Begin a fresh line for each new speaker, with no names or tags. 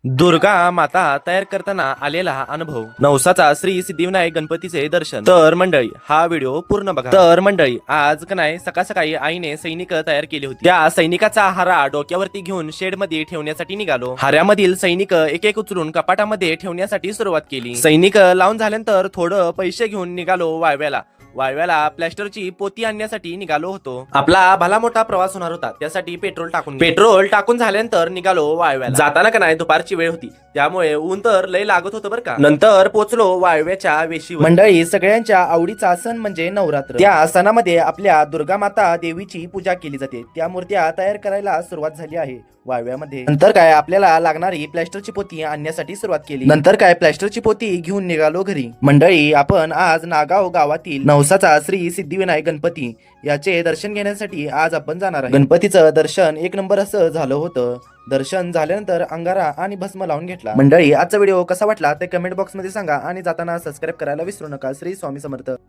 दुर्गा माता तयार करताना आलेला अनुभव, नवसाचा श्री सिद्धिविनायक गणपतीचे दर्शन. तर मंडळी हा व्हिडिओ पूर्ण बघा. तर मंडळी आज का नाही सकाळ सकाळी आईने सैनिक तयार केली होती. त्या सैनिकाचा हारा डोक्यावरती घेऊन शेड मध्ये ठेवण्यासाठी निघालो. हाऱ्यामधील सैनिक एक एक उचलून कपाटामध्ये ठेवण्यासाठी सुरुवात केली. सैनिक लावून झाल्यानंतर थोडं पैसे घेऊन निघालो वाळव्याला प्लॅस्टरची पोती आणण्यासाठी निघालो होतो. आपला भला मोठा प्रवास होणार होता, त्यासाठी पेट्रोल टाकून झाल्यानंतर निघालो वाळव्याला. जाताना का नाही दुपारची वेळ होती, त्यामुळे ऊन तर लय लागत होतं बरं का. नंतर पोचलो वाळव्याच्या वेशीवर. मंडळी सगळ्यांच्या आवडीचा सण म्हणजे नवरात्र. त्या सणामध्ये आपल्या दुर्गा माता देवीची पूजा केली जाते. त्या मूर्त्या तयार करायला सुरुवात झाली आहे वाळव्यामध्ये. नंतर काय आपल्याला लागणारी प्लॅस्टरची पोती आणण्यासाठी सुरुवात केली. नंतर काय प्लॅस्टरची पोती घेऊन निघालो घरी. मंडळी आपण आज नागाव गावातील नवसाचा श्री सिद्धिविनायक गणपती याचे दर्शन घेण्यासाठी आज आपण जाणार आहे. गणपतीचं दर्शन एक नंबर असं झालं होतं. दर्शन झाल्यानंतर अंगारा आणि भस्म लावून घेतला. मंडळी आजचा व्हिडिओ कसा वाटला ते कमेंट बॉक्स मध्ये सांगा आणि जाताना सबस्क्राईब करायला विसरू नका. श्री स्वामी समर्थ.